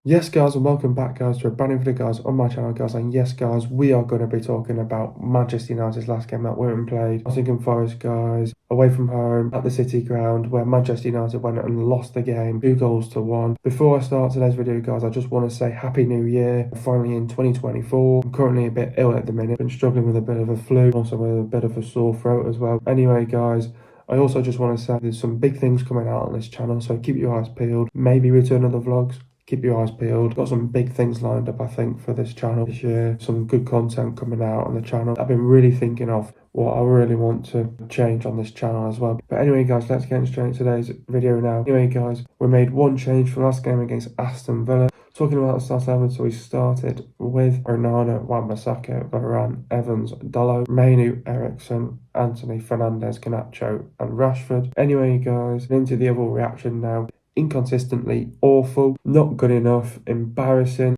Yes guys, and welcome back guys to a brand new video guys on my channel guys, and yes guys, we are going to be talking about Manchester United's last game that went and played Nottingham Forest guys, away from home at the City ground, where Manchester United went and lost the game 2-1. Before I start today's video guys, I just want to say Happy New Year, finally in 2024. I'm currently a bit ill at the minute, been struggling with a bit of a flu, also with a bit of a sore throat as well. Anyway guys, I also just want to say there's some big things coming out on this channel, so keep your eyes peeled, maybe return other vlogs. Keep your eyes peeled. Got some big things lined up, I think, for this channel this year. Some good content coming out on the channel. I've been really thinking of what I really want to change on this channel as well. But anyway, guys, let's get straight into today's video now. Anyway, guys, we made one change from last game against Aston Villa. Talking about the start 11, so we started with Onana, Wan-Bissaka, Varane, Evans, Dalot, Mainu, Ericsson, Anthony, Fernandes, Garnacho, and Rashford. Anyway, guys, into the other reaction now. Inconsistently awful, not good enough, embarrassing.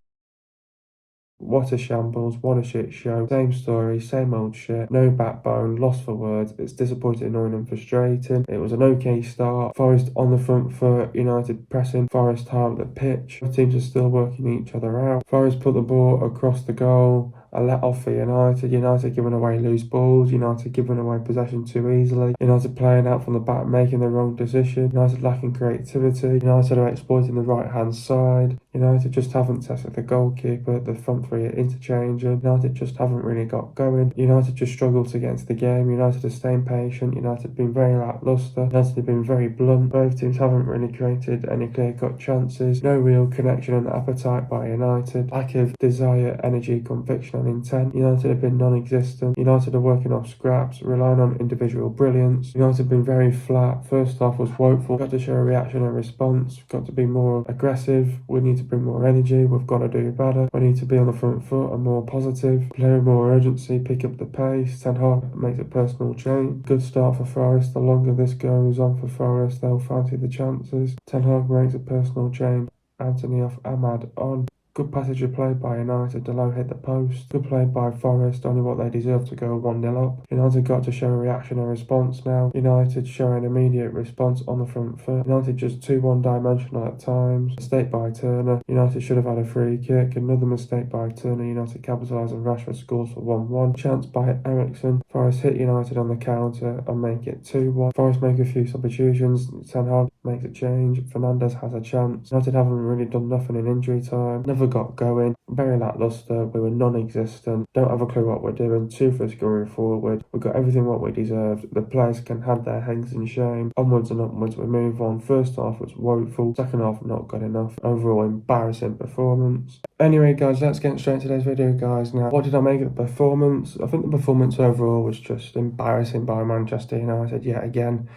What a shambles, what a shit show. Same story, same old shit. No backbone, lost for words. It's disappointing, annoying and frustrating. It was an okay start. Forest on the front foot, United pressing. Forest hard at the pitch. Both teams are still working each other out. Forest put the ball across the goal. A let off for United. United giving away loose balls. United giving away possession too easily. United playing out from the back, making the wrong decision. United lacking creativity. United are exploiting the right hand side. United just haven't tested the goalkeeper. The front three are interchanging. United just haven't really got going. United just struggled to get into the game. United are staying patient. United have been very lacklustre. United have been very blunt. Both teams haven't really created any clear-cut chances. No real connection and appetite by United. Lack of desire, energy, conviction and intent. United have been non-existent. United are working off scraps, relying on individual brilliance. United have been very flat. First half was woeful. Got to show a reaction and response. Got to be more aggressive. We need to bring more energy. We've got to do better. We need to be on the front foot and more positive. Play with more urgency. Pick up the pace. Ten Hag makes a personal change. Good start for Forest. The longer this goes on for Forest, they'll fancy the chances. Ten Hag makes a personal change. Anthony off, Ahmad on. Good passage of play by United. Dalot hit the post. Good play by Forest. Only what they deserve to go 1-0 up. United got to show a reaction and response now. United showing immediate response on the front foot. United just too one-dimensional at times. Mistake by Turner. United should have had a free kick. Another mistake by Turner. United capitalise and Rashford scores for 1-1. Chance by Ericsson. Forest hit United on the counter and make it 2-1. Forest make a few substitutions. Ten Hag makes a change. Fernandes has a chance. United haven't really done nothing in injury time. Never got going. Very lacklustre. We were non-existent. Don't have a clue what we're doing. Toothless going forward. We got everything what we deserved. The players can have their hands in shame. Onwards and upwards we move on. First half was woeful. Second half not good enough. Overall embarrassing performance. Anyway guys, let's get straight into today's video guys now. What did I make of the performance? I think the performance overall was just embarrassing by Manchester United yet again.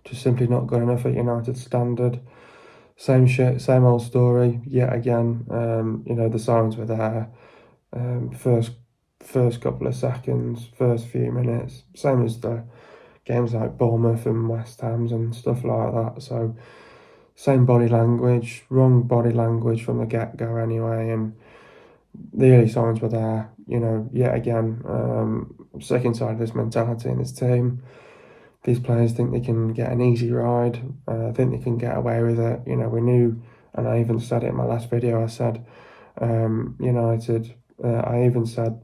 Just simply not good enough at United standard. Same shit, same old story, yet again. The signs were there. First couple of seconds, first few minutes. Same as the games like Bournemouth and West Ham's and stuff like that. So, same body language, wrong body language from the get-go anyway. And the early signs were there, yet again. I'm sick and tired of this mentality in this team. These players think they can get an easy ride. Think they can get away with it. We knew, and I even said it in my last video. I said, United. I even said,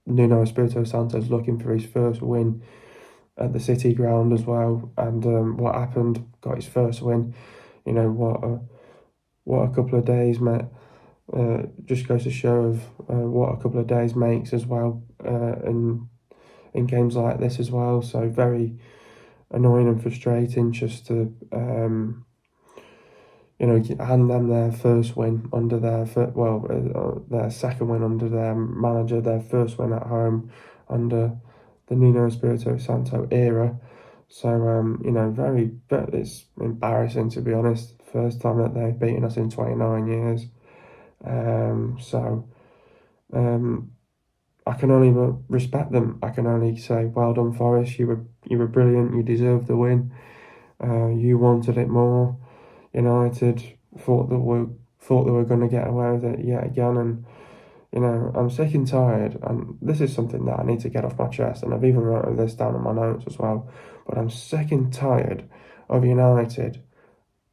Nuno Espirito Santo's looking for his first win at the City ground as well. And what happened? Got his first win. What a couple of days, mate. Just goes to show of what a couple of days makes as well. In games like this as well, so very annoying and frustrating just to hand them their first win under their second win under their manager, their first win at home under the Nuno Espirito Santo era. So it's embarrassing, to be honest. First time that they've beaten us in 29 years. I can only respect them. I can only say, well done, Forest. You were brilliant. You deserved the win. You wanted it more. United thought that they were going to get away with it yet again. And I'm sick and tired. And this is something that I need to get off my chest. And I've even wrote this down in my notes as well. But I'm sick and tired of United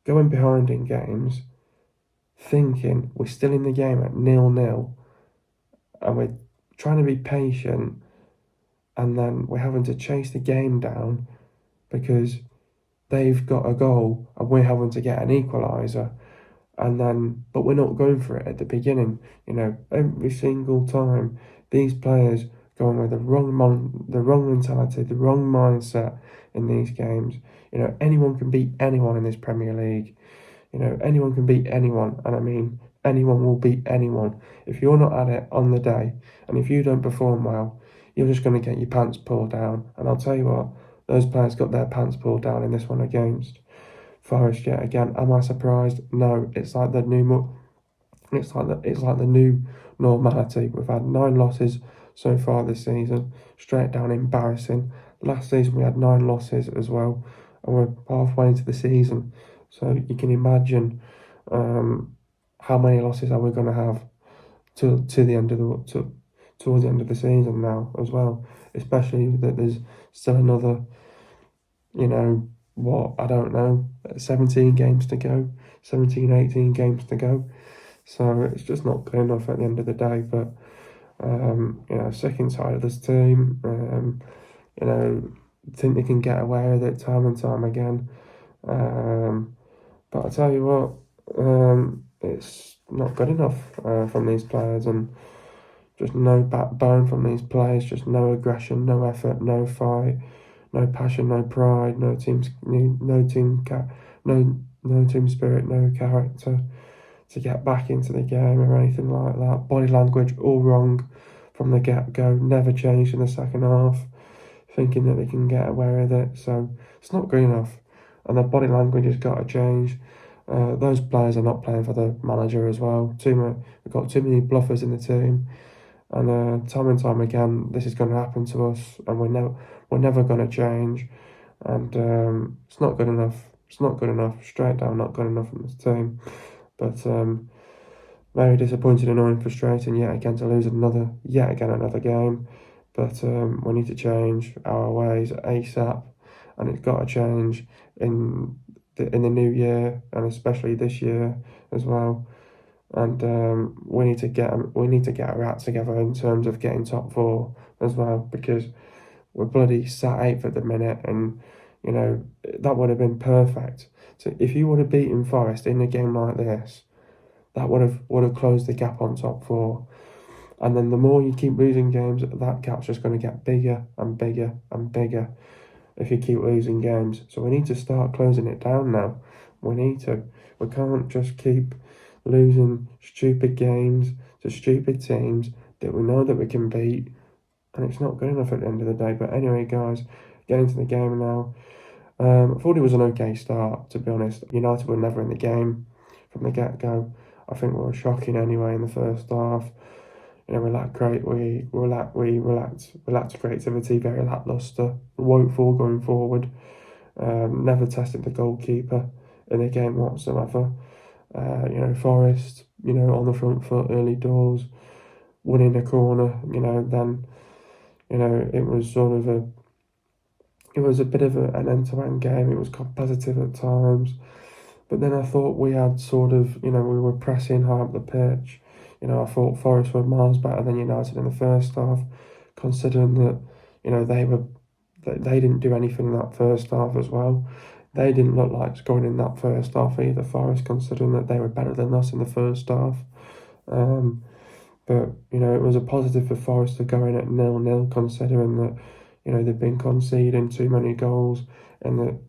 going behind in games thinking we're still in the game at 0-0 and we're trying to be patient, and then we're having to chase the game down because they've got a goal and we're having to get an equaliser. But we're not going for it at the beginning. Every single time these players going with the wrong mentality, the wrong mindset in these games. Anyone can beat anyone in this Premier League. Anyone can beat anyone, and I mean anyone will beat anyone. If you're not at it on the day, and if you don't perform well, you're just going to get your pants pulled down. And I'll tell you what, those players got their pants pulled down in this one against Forest yet again. Am I surprised? No. It's like the new normality. We've had 9 losses so far this season, straight down embarrassing. Last season we had 9 losses as well, and we're halfway into the season. So you can imagine how many losses are we going to have to the end of towards the end of the season now as well. Especially that there's still another, I don't know, 17 games to go, 17, 18 games to go. So it's just not good enough at the end of the day. But, sick and tired of this team. Think they can get away with it time and time again. But I tell you what, it's not good enough from these players, and just no backbone from these players, just no aggression, no effort, no fight, no passion, no pride, no team spirit, no character to get back into the game or anything like that. Body language all wrong from the get-go, never changed in the second half, thinking that they can get away with it. So it's not good enough, and the body language has got to change. Those players are not playing for the manager as well. We've got too many bluffers in the team, and time and time again, this is going to happen to us, and we're never going to change. And it's not good enough. It's not good enough. Straight down, not good enough from this team. But very disappointing, annoying, frustrating yet again to lose another game. But we need to change our ways ASAP, and it's got to change in the new year, and especially this year as well. And we need to get our act together in terms of getting top 4 as well, because we're bloody sat 8th at the minute, and that would have been perfect. So if you would have beaten Forest in a game like this, that would have closed the gap on top 4. And then the more you keep losing games, that gap's just going to get bigger and bigger and bigger if you keep losing games. So we need to start closing it down now. We need to. We can't just keep losing stupid games to stupid teams that we know that we can beat, and it's not good enough at the end of the day. But anyway, guys, getting to the game now. I thought it was an okay start, to be honest. United were never in the game from the get-go. I think we were shocking anyway in the first half. We lacked creativity, very lacklustre, woeful going forward. Never tested the goalkeeper in the game whatsoever. Forest, on the front foot early doors, winning a corner. Then, it was sort of it was a bit of an end-to-end game. It was competitive at times. But then I thought we had sort of, we were pressing high up the pitch. I thought Forest were miles better than United in the first half, considering that, they didn't do anything in that first half as well. They didn't look like scoring in that first half either, Forest, considering that they were better than us in the first half. But, it was a positive for Forest to go in at 0-0, considering that, they've been conceding too many goals in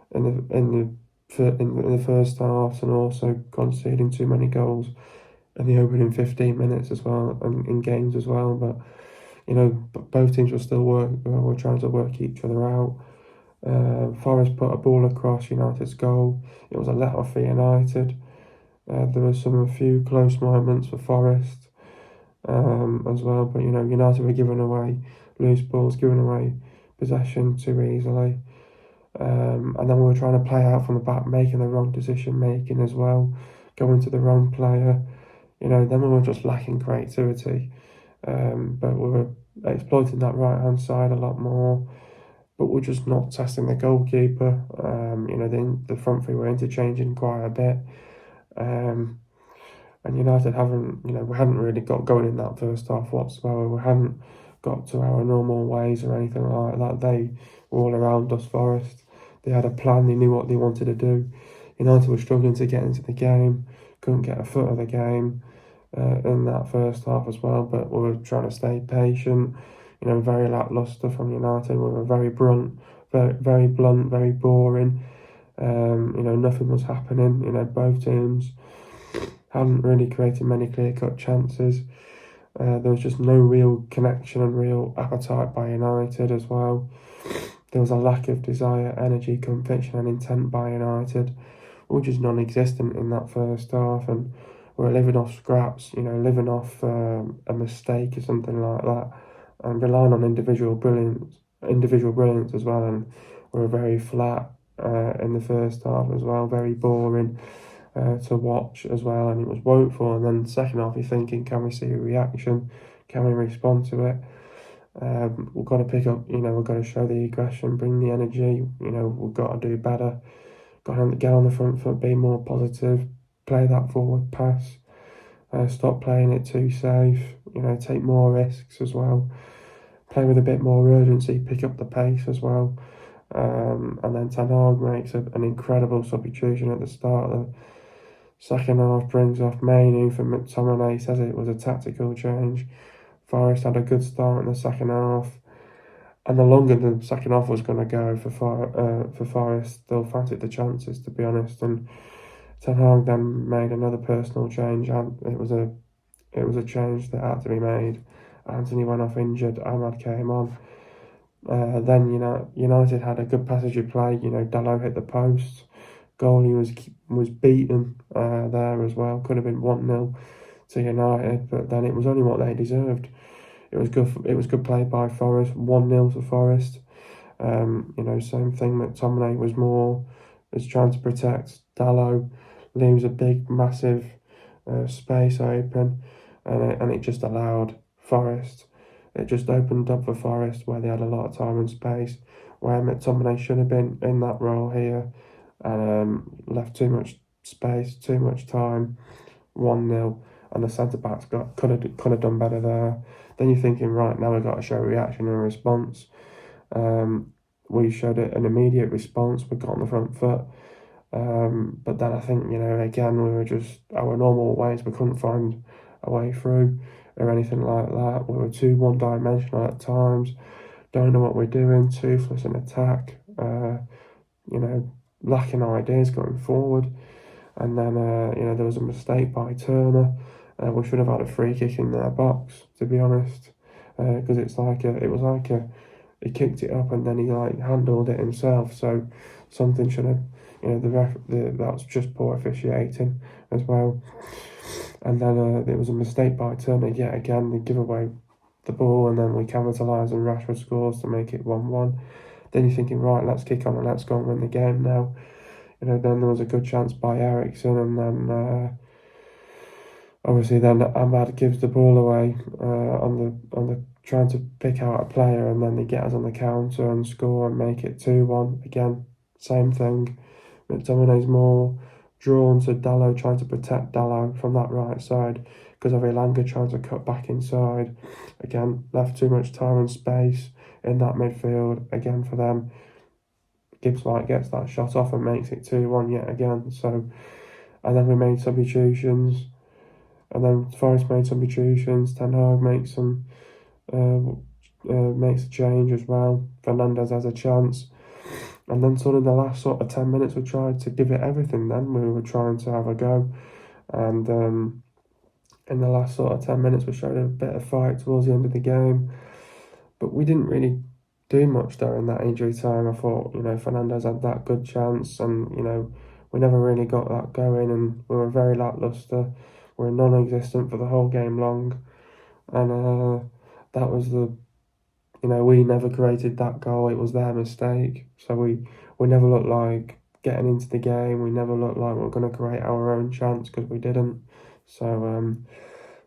the first half, and also conceding too many goals in the opening 15 minutes as well, and in games as well. But both teams were trying to work each other out. Forest put a ball across United's goal. It was a let off for United. There were a few close moments for Forest as well, but United were giving away loose balls, giving away possession too easily. And then we were trying to play out from the back, making the wrong decision making as well, going to the wrong player. Then we were just lacking creativity. But we were exploiting that right hand side a lot more. But we're just not testing the goalkeeper. The front three were interchanging quite a bit. And United haven't, we hadn't really got going in that first half whatsoever. We hadn't got to our normal ways or anything like that. They were all around us, Forest. They had a plan, they knew what they wanted to do. United were struggling to get into the game, couldn't get a foot of the game in that first half as well, but we were trying to stay patient. Very lacklustre from United. We were very blunt, very blunt, very boring. Nothing was happening. Both teams hadn't really created many clear-cut chances. There was just no real connection and real appetite by United as well. There was a lack of desire, energy, conviction and intent by United, which is non-existent in that first half, and we're living off scraps, living off a mistake or something like that, and relying on individual brilliance as well, and we're very flat in the first half as well, very boring to watch as well, and it was woeful. And then the second half, you're thinking, can we see a reaction? Can we respond to it? We've got to pick up, we've got to show the aggression, bring the energy, we've got to do better. Got to get on the front foot, be more positive, play that forward pass, stop playing it too safe, take more risks as well, play with a bit more urgency, pick up the pace as well. And then Ten Hag makes an incredible substitution at the start of the second half, brings off Mainu for McTominay, says it was a tactical change. Forest had a good start in the second half, and the longer the second half was going to go for Forest, they'll fancy the chances, to be honest. And Ten Hag then made another personal change, and it was a change that had to be made. Anthony went off injured, Ahmad came on. Then United had a good passage of play. Dalot hit the post. Goalie was beaten there as well. Could have been 1-0 to United, but then it was only what they deserved. It was good play by Forest. 1-0 to Forest. Same thing. McTominay was trying to protect Dalot, leaves a big, massive space open, and it just allowed Forest. It just opened up for Forest where they had a lot of time and space, where McTominay should have been in that role here, and left too much space, too much time. 1-0, and the centre backs could have done better there. Then you're thinking, right, now we've got to show reaction and response. We showed an immediate response. We got on the front foot. But then I think, again, we were just our normal ways. We couldn't find a way through or anything like that. We were too one-dimensional at times. Don't know what we're doing. Toothless in attack. Lacking ideas going forward. And then, there was a mistake by Turner. We should have had a free kick in their box, to be honest, because he kicked it up and then he handled it himself. So something should have, that's just poor officiating as well. And then there was a mistake by Turner yet again. They give away the ball and then we capitalise and Rashford scores to make it 1-1. Then you're thinking, right, let's kick on and let's go and win the game now. Then there was a good chance by Ericsson, and then obviously then Ahmad gives the ball away on the trying to pick out a player, and then they get us on the counter and score and make it 2-1. Again, same thing. McTominay's more drawn to Dalot, trying to protect Dalot from that right side because of Elanga trying to cut back inside. Again, left too much time and space in that midfield again for them. Gibbs gets that shot off and makes it 2-1 yet again. So, and then we made substitutions, and then Forest made substitutions. Ten Hag makes a change as well. Fernandez has a chance, and then sort of the last sort of 10 minutes we tried to give it everything. Then we were trying to have a go, and in the last sort of 10 minutes we showed a bit of fight towards the end of the game, but we didn't really do much during that injury time. I thought, Fernandez had that good chance and, we never really got that going and we were very lacklustre. We were non-existent for the whole game long. And that was we never created that goal. It was their mistake. So we never looked like getting into the game. We never looked like we were going to create our own chance because we didn't. So,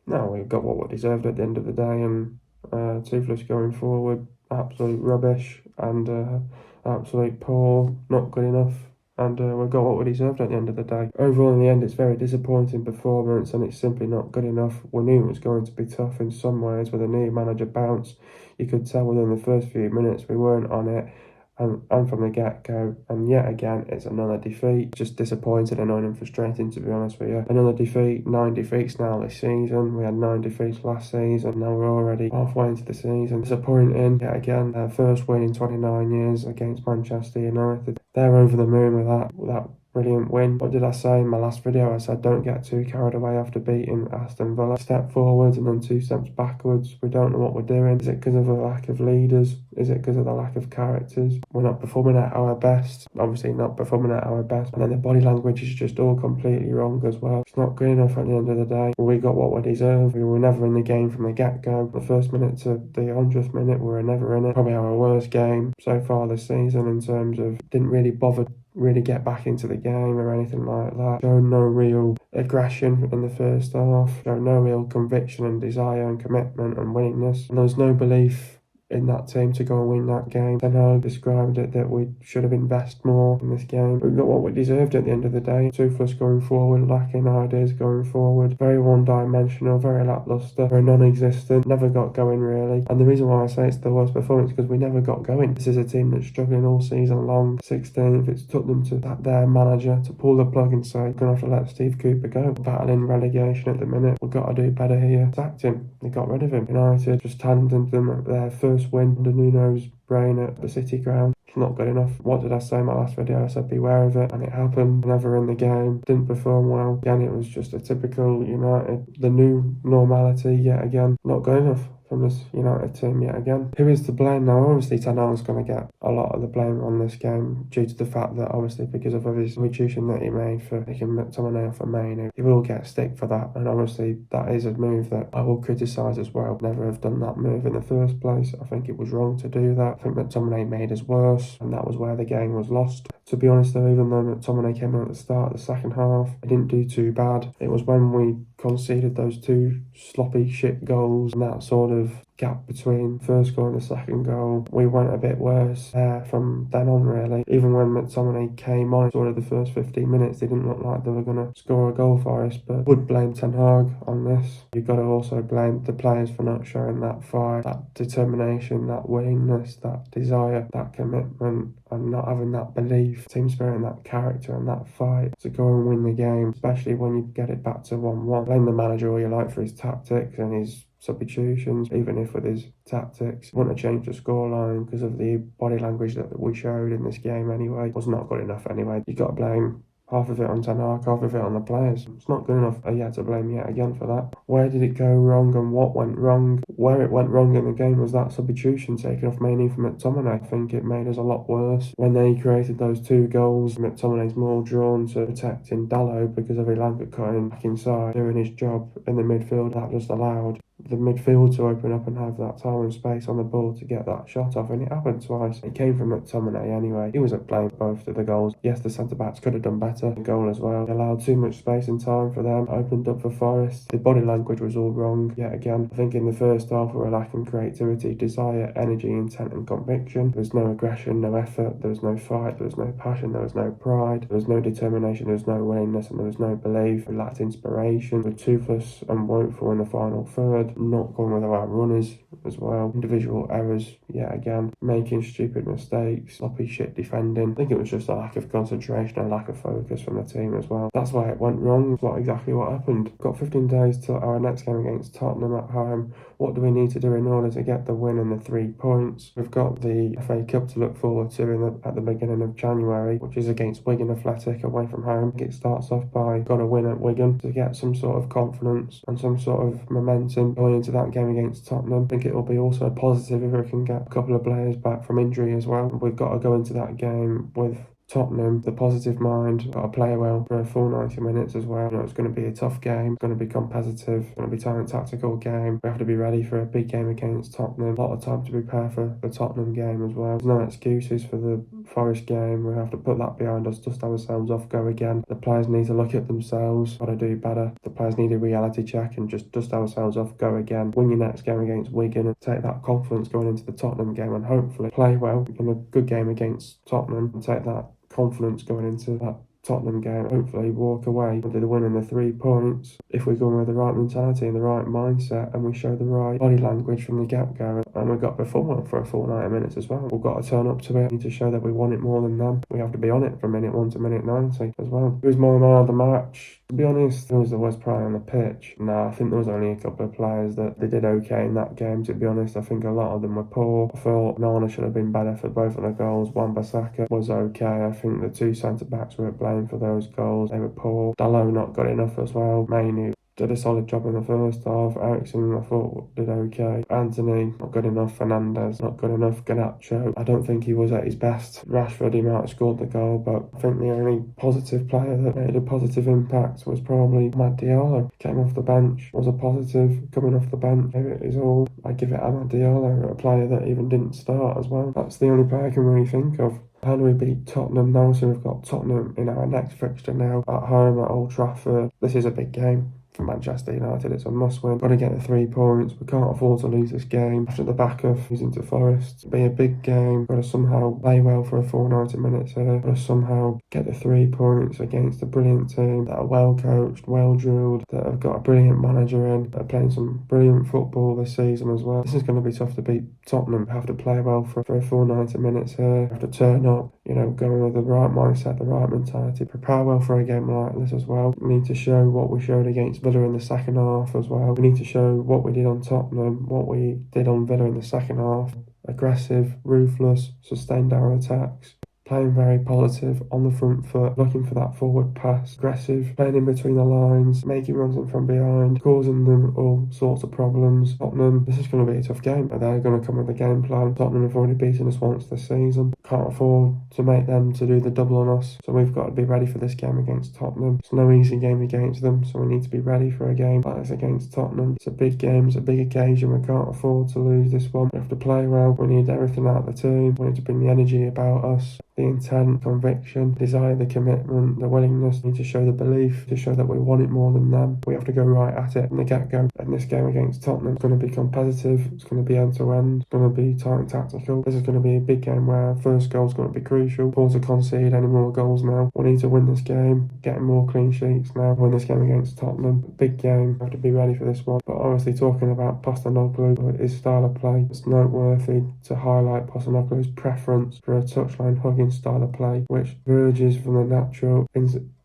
no, we got what we deserved at the end of the day, and Toothless going forward, absolute rubbish and absolute poor, not good enough. and we got what we deserved at the end of the day. Overall, in the end, it's a very disappointing performance, and it's simply not good enough. We knew it was going to be tough in some ways with a new manager bounce. You could tell within the first few minutes we weren't on it. And from the get-go, and yet again, it's another defeat. Just disappointing, annoying and frustrating, to be honest with you. Another defeat, 9 defeats now this season. We had 9 defeats last season, now we're already halfway into the season. Disappointing, yet again, their first win in 29 years against Manchester United. They're over the moon with that brilliant win. What did I say in my last video? I said don't get too carried away after beating Aston Villa. Step forwards and then 2 steps backwards. We don't know what we're doing. Is it because of the lack of leaders? Is it because of the lack of characters? We're not performing at our best. Obviously not performing at our best. And then the body language is just all completely wrong as well. It's not good enough at the end of the day. We got what we deserve. We were never in the game from the get-go. The first minute to the 100th minute, we were never in it. Probably our worst game so far this season in terms of didn't really bother really get back into the game or anything like that. Showed no real aggression in the first half. Showed no real conviction and desire and commitment and willingness. And there was no belief in that team to go and win that game. Ten Hag described it that we should have invested more in this game. We got what we deserved at the end of the day. Toothless going forward, lacking ideas going forward. Very one-dimensional, very lacklustre, very non-existent. Never got going really. And the reason why I say it's the worst performance is because we never got going. This is a team that's struggling all season long. 16th, it's took them to their manager to pull the plug and say, we're going to have to let Steve Cooper go. Battling relegation at the minute. We've got to do better here. Sacked him. They got rid of him. United just handed them their first win under Nuno's brain at the City ground. It's not good enough. What did I say in my last video? I said beware of it, and it happened. Never in the game. Didn't perform well. Again, it was just a typical United. The new normality yet again. Not good enough from this United team yet again. Who is to blame now? Obviously, Ten Hag's going to get a lot of the blame on this game due to the fact that obviously because of his substitution that he made for taking McTominay off for Mainu, he will get stick for that, and obviously that is a move that I will criticise as well. Never have done that move in the first place. I think it was wrong to do that. I think McTominay made us worse, and that was where the game was lost. To be honest though, even though McTominay came on at the start of the second half, it didn't do too bad. It was when we conceded those 2 sloppy shit goals and that sort of gap between first goal and the second goal, we went a bit worse from then on really. Even when McTominay came on sort of the first 15 minutes, they didn't look like they were going to score a goal for us, but would blame Ten Hag on this. You've got to also blame the players for not showing that fight, that determination, that willingness, that desire, that commitment, and not having that belief, team spirit and that character and that fight to go and win the game, especially when you get it back to 1-1. Blame the manager all you like for his tactics and his substitutions, even if with his tactics wouldn't have changed the scoreline because of the body language that we showed in this game anyway. It was not good enough anyway. You got to blame half of it on Ten Hag, half of it on the players. It's not good enough. Yeah, to blame yet again for that. Where did it go wrong and what went wrong? Where it went wrong in the game was that substitution taken off Mainu from McTominay. I think it made us a lot worse. When they created those 2 goals, McTominay's more drawn to protecting Dalot because of Elanga cutting back inside, doing his job in the midfield. That just allowed the midfield to open up and have that time and space on the ball to get that shot off, and it happened twice. It came from McTominay anyway. He was at blame both of the goals. Yes, the centre-backs could have done better. The goal as well. They allowed too much space and time for them. Opened up for Forest. The body language was all wrong yet again. I think in the first half we were lacking creativity, desire, energy, intent and conviction. There was no aggression, no effort. There was no fight. There was no passion. There was no pride. There was no determination. There was no willingness and there was no belief. We lacked inspiration. We were toothless and woeful in the final third. Not going with our runners as well. Individual errors yet again. Making stupid mistakes. Sloppy shit defending. I think it was just a lack of concentration and lack of focus from the team as well. That's why it went wrong. That's exactly what happened. We've got 15 days till our next game against Tottenham at home. What do we need to do in order to get the win and the 3 points? We've got the FA Cup to look forward to at the beginning of January, which is against Wigan Athletic away from home. It starts off by got to win at Wigan to get some sort of confidence and some sort of momentum going into that game against Tottenham. I think it will be also positive if we can get a couple of players back from injury as well. We've got to go into that game with Tottenham, the positive mind, got to play well for a full 90 minutes as well. It's going to be a tough game, it's going to be competitive, it's going to be a tactical game. We have to be ready for a big game against Tottenham. A lot of time to prepare for the Tottenham game as well. There's no excuses for the Forest game. We have to put that behind us, dust ourselves off, go again. The players need to look at themselves, got to do better. The players need a reality check and just dust ourselves off, go again. Win your next game against Wigan and take that confidence going into the Tottenham game and hopefully play well in a good game against Tottenham and take that confidence going into that Tottenham game. Hopefully walk away with the win and the 3 points if we go in with the right mentality and the right mindset, and we show the right body language from the get-go, and we've got to perform well for a full 90 minutes as well. We've got to turn up to it. We need to show that we want it more than them. We have to be on it from minute 1 to minute 90 as well. Who's my man of the match? To be honest, who was the worst player on the pitch? No, I think there was only a couple of players that they did okay in that game, to be honest. I think a lot of them were poor. I felt Nana should have been better for both of the goals. Wan-Bissaka was okay. I think the 2 centre-backs were blamed for those goals. They were poor. Dalot not good enough as well. Mainly did a solid job in the first half. Ericsson, I thought, did okay. Anthony, not good enough. Fernandez, not good enough. Garnacho, I don't think he was at his best. Rashford, he might have scored the goal, but I think the only positive player that made a positive impact was probably Amad Diallo. Came off the bench, was a positive coming off the bench. Gave it his all. I give it Amad Diallo, a player that even didn't start as well. That's the only player I can really think of. How do we beat Tottenham now? So we've got Tottenham in our next fixture now at home at Old Trafford. This is a big game for Manchester United. It's a must-win. Got to get the 3 points. We can't afford to lose this game after the back of losing to Forest. It'll be a big game. Got to somehow play well for a full 90 minutes here. Got to somehow get the 3 points against a brilliant team that are well coached, well drilled, that have got a brilliant manager in, that are playing some brilliant football this season as well. This is going to be tough to beat Tottenham. We have to play well for a full 90 minutes here. We have to turn up, going with the right mindset, the right mentality. Prepare well for a game like this as well. We need to show what we showed against Villa in the second half as well. We need to show what we did on Tottenham, what we did on Villa in the second half. Aggressive, ruthless, sustained our attacks. Playing very positive on the front foot, looking for that forward pass, aggressive, playing in between the lines, making runs in from behind, causing them all sorts of problems. Tottenham, this is going to be a tough game, but they're going to come with a game plan. Tottenham have already beaten us once this season. Can't afford to make them to do the double on us, so we've got to be ready for this game against Tottenham. It's no easy game against them, so we need to be ready for a game like this against Tottenham. It's a big game, it's a big occasion. We can't afford to lose this one. We have to play well. We need everything out of the team. We need to bring the energy about us. The intent, conviction, desire, the commitment, the willingness. We need to show the belief, to show that we want it more than them. We have to go right at it from the get-go. And this game against Tottenham is going to be competitive. It's going to be end-to-end. It's going to be tight and tactical. This is going to be a big game where first goal is going to be crucial. Poor to concede any more goals now. We need to win this game, getting more clean sheets now. Win this game against Tottenham. Big game. We have to be ready for this one. But obviously talking about Postecoglou, his style of play, it's noteworthy to highlight Postecoglou's preference for a touchline hugging style of play, which verges from the natural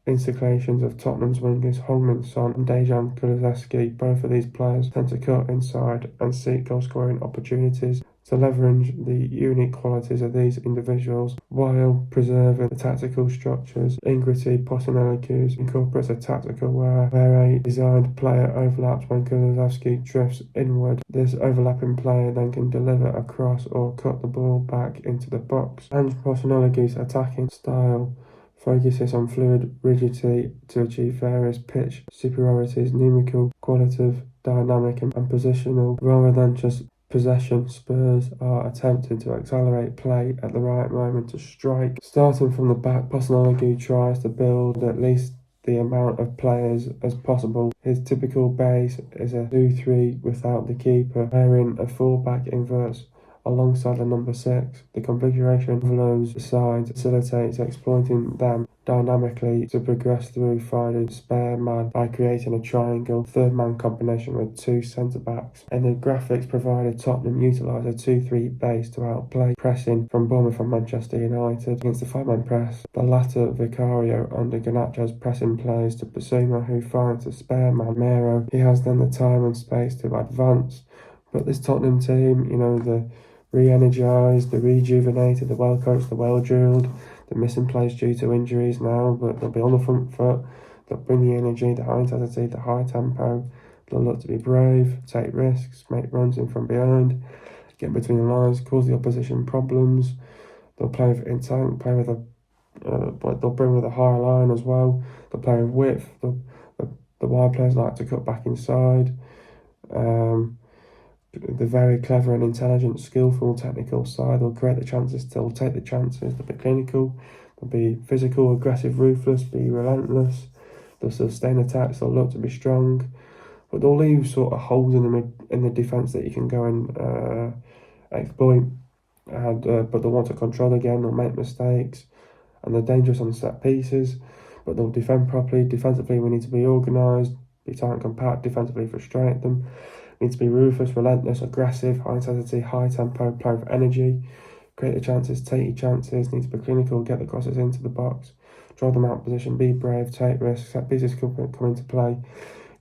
installations of Tottenham's wingers Heung-min Son and Dejan Kulusevski. Both of these players tend to cut inside and seek goal-scoring opportunities. To leverage the unique qualities of these individuals while preserving the tactical structures. Ingrid Postecoglou incorporates a tactical where a designed player overlaps when Kulusevski drifts inward. This overlapping player then can deliver a cross or cut the ball back into the box. And Postecoglou's attacking style focuses on fluid rigidity to achieve various pitch superiorities, numerical, qualitative, dynamic and positional, rather than just possession. Spurs are attempting to accelerate play at the right moment to strike. Starting from the back, Postecoglou tries to build at least the amount of players as possible. His typical base is a 2-3 without the keeper, wherein a full-back inverts alongside the number 6. The configuration overloads the sides, facilitates exploiting them dynamically to progress through finding spare man by creating a triangle third man combination with 2 centre-backs. And the graphics provided, Tottenham utilised a 2-3 base to outplay pressing from Bournemouth and Manchester United. Against the 5-man press, the latter Vicario under Garnacho's pressing plays to Basuma, who finds a spare man Mero. He has then the time and space to advance. But this Tottenham team, the re-energised, the rejuvenated, the well-coached, the well-drilled, the missing players due to injuries now, but they'll be on the front foot. They'll bring the energy, the high intensity, the high tempo. They'll look to be brave, take risks, make runs in from behind, get between the lines, cause the opposition problems. They'll play with intent, play with but they'll bring with a higher line as well. They'll play with width. The wide players like to cut back inside. The very clever and intelligent, skillful, technical side. They'll create the chances, they'll take the chances, they'll be clinical, they'll be physical, aggressive, ruthless, be relentless. They'll sustain attacks, they'll look to be strong, but they'll leave sort of holes in the defence that you can go and exploit. But they'll want to control the game, they'll make mistakes, and they're dangerous on set pieces, but they'll defend properly. Defensively, we need to be organised, be tight and compact. Defensively, frustrate them. We need to be ruthless, relentless, aggressive, high intensity, high tempo, play with energy, create the chances, take your chances, need to be clinical, get the crosses into the box, draw them out of position, be brave, take risks, set pieces come into play.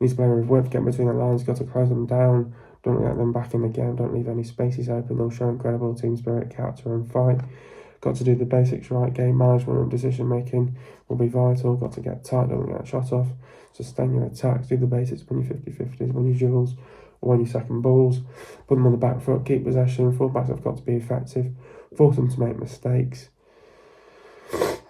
Need to play with width, get between the lines, got to close them down, don't let them back in the game, don't leave any spaces open. They'll show incredible team spirit, character and fight. Got to do the basics right, game management and decision making will be vital. Got to get tight, don't get shot off, sustain your attacks, do the basics when you're 50-50s, when you duels, or when you second balls, put them on the back foot, keep possession. Fullbacks have got to be effective, force them to make mistakes,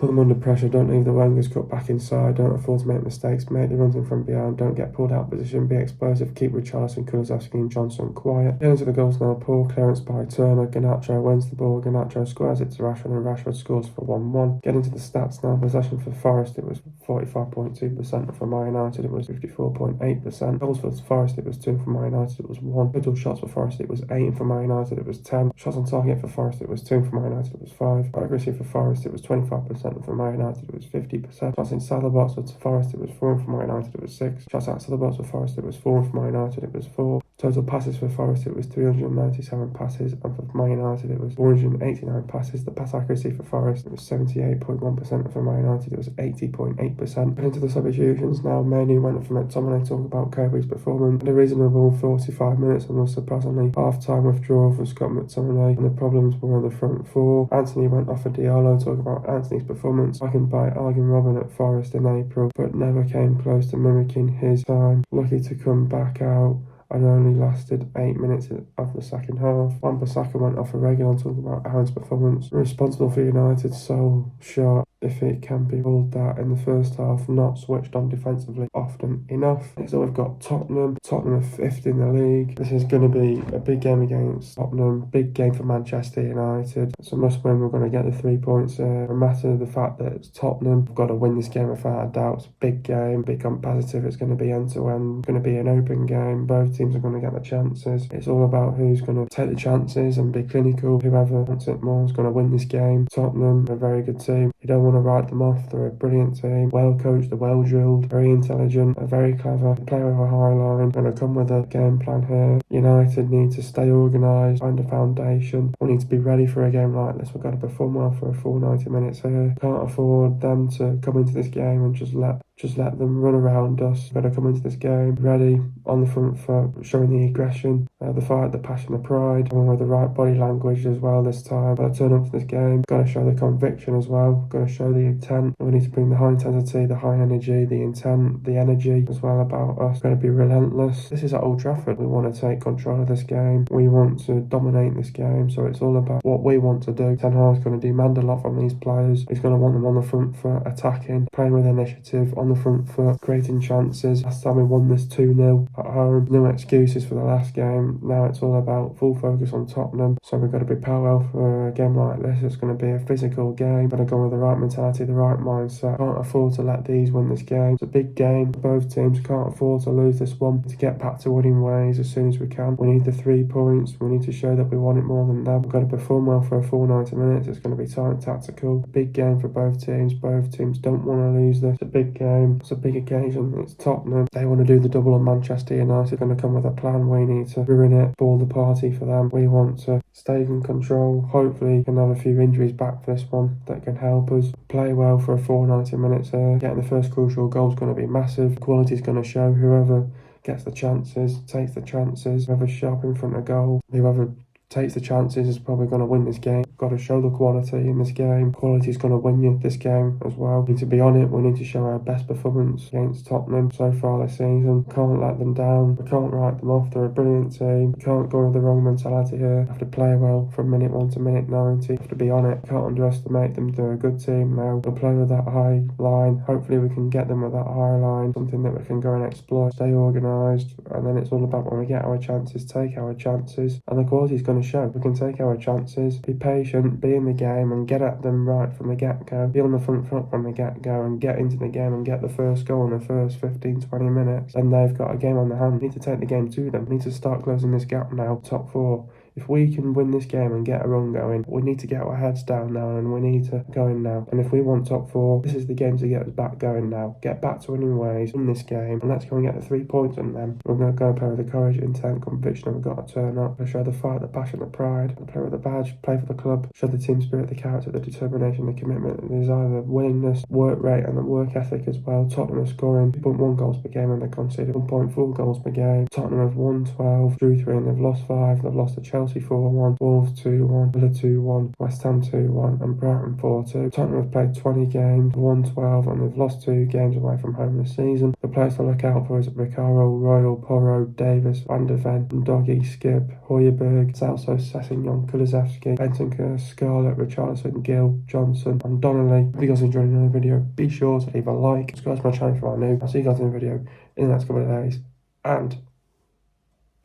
put them under pressure, don't leave the wingers cut back inside, don't afford to make mistakes, make the runs in from behind, don't get pulled out of position, be explosive, keep Richarlison, Kulusevski and Johnson quiet. Get into the goals now, poor clearance by Turner, Garnacho wins the ball, Garnacho squares it to Rashford and Rashford scores for 1-1. Get into the stats now, possession for Forest it was 45.2%, for Man United it was 54.8%. Goals for Forest it was 2, for Man United it was 1. Total shots for Forest it was 8, and for Man United it was 10. Shots on target for Forest it was 2, and for Man United it was 5. Accuracy for Forest it was 25%, and for Man United it was 50%. Shots inside the box for Forest it was 4, and for Man United it was 6. Shots outside the box for Forest it was 4, and for Man United it was 4. Total passes for Forest it was 397 passes, and for Man United it was 489 passes. The pass accuracy for Forest it was 78.1%, and for Man United it was 80.8%. Into the substitutions now, Manu went from McTominay. Talk about Kobe's performance. Had a reasonable 45 minutes and was surprisingly half-time withdrawal for Scott McTominay, and the problems were on the front four. Anthony went off for Diallo. Talk about Anthony's performance. Likened by Arjen Robben at Forest in April, but never came close to mimicking his time. Lucky to come back out and only lasted 8 minutes of the second half. Wan-Bissaka went off for regular. Talking about Aaron's performance. Responsible for United's sole shot, if it can be called that, in the first half, not switched on defensively often enough. So we've got Tottenham. Tottenham are 5th in the league. This is going to be a big game against Tottenham. Big game for Manchester United. It's a must win. We're going to get the 3 points there. No matter the fact that it's Tottenham, we've got to win this game without a doubt. It's a big game, big competitive. It's going to be end to end. It's going to be an open game. Both teams are going to get the chances. It's all about who's going to take the chances and be clinical. Whoever wants it more is going to win this game. Tottenham are a very good team. You don't want to write them off. They're a brilliant team, well coached, they're well drilled, very intelligent, they're very clever, they play with a high line, going to come with a game plan here. United need to stay organised, find a foundation. We need to be ready for a game like this. We've got to perform well for a full 90 minutes here. Can't afford them to come into this game and just let them run around us. We've got to come into this game ready, on the front foot, showing the aggression, the fight, the passion, the pride, and with the right body language as well this time. Got to turn up to this game, got to show the conviction as well, got to show the intent. We need to bring the high intensity, the high energy, the intent, the energy as well about us. We're going to be relentless. This is at Old Trafford. We want to take control of this game. We want to dominate this game, so it's all about what we want to do. Ten Hag's going to demand a lot from these players. He's going to want them on the front foot, attacking, playing with initiative, on the front foot, creating chances. Last time we won this 2-0 at home. No excuses for the last game. Now it's all about full focus on Tottenham. So we've got to be parallel for a game like this. It's going to be a physical game. Got to go with the right mentality, the right mindset. Can't afford to let these win this game. It's a big game for both teams. Can't afford to lose this one. To get back to winning ways as soon as we can. We need the 3 points. We need to show that we want it more than them. We've got to perform well for a full 90 minutes. It's going to be tight and tactical. A big game for both teams. Both teams don't want to lose this. It's a big game. It's a big occasion. It's Tottenham. They want to do the double on Manchester United. Going to come with a plan. We need to ruin it, ball the party for them. We want to stay in control. Hopefully can have a few injuries back for this one that can help us play well for a full 90 minutes here. Getting the first crucial goal is going to be massive. Quality is going to show. Whoever gets the chances, takes the chances, whoever's sharp in front of goal, whoever takes the chances is probably going to win this game. Got to show the quality in this game. Quality is going to win you this game as well. We need to be on it. We need to show our best performance against Tottenham so far this season. Can't let them down. We can't write them off. They're a brilliant team. We can't go with the wrong mentality here. Have to play well from minute 1 to minute 90. Have to be on it. Can't underestimate them. They're a good team now. We'll play with that high line. Hopefully we can get them with that high line. Something that we can go and exploit. Stay organised. And then it's all about when we get our chances, take our chances. And the quality is going to show. We can take our chances. Be patient. Be in the game and get at them right from the get-go. Be on the front foot from the get-go and get into the game and get the first goal in the first 15-20 minutes. And they've got a game on their hand. We need to take the game to them. We need to start closing this gap now. Top 4. If we can win this game and get a run going, we need to get our heads down now and we need to go in now. And if we want top 4, this is the game to get us back going now. Get back to winning ways in this game, and let's go and get the 3 points on them. We're going to go and play with the courage, intent, conviction, and we've got to turn up. Show the fight, the passion, the pride, play with the badge, play for the club, show the team spirit, the character, the determination, the commitment, the desire, the willingness, work rate, and the work ethic as well. Tottenham are scoring 2.1 goals per game and they conceded 1.4 goals per game. Tottenham have won 12, drew 3, and they've lost 5. They've lost to Chelsea 4-1, Wolves 2-1, Villa 2-1, West Ham 2-1, and Brighton 4-2. Tottenham have played 20 games, won 12, and they've lost 2 games away from home this season. The players to look out for is Ricardo, Royal, Porro, Davis, Van der Ven, Doggy, Skip, Hoiberg, Salso, Sessignon, Kulusevski, Bentancur, Scarlett, Richarlison, Gill, Johnson, and Donnelly. If you guys enjoyed another video, be sure to leave a like, subscribe to my channel if you are new. I'll see you guys in the video in the next couple of days, and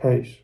peace.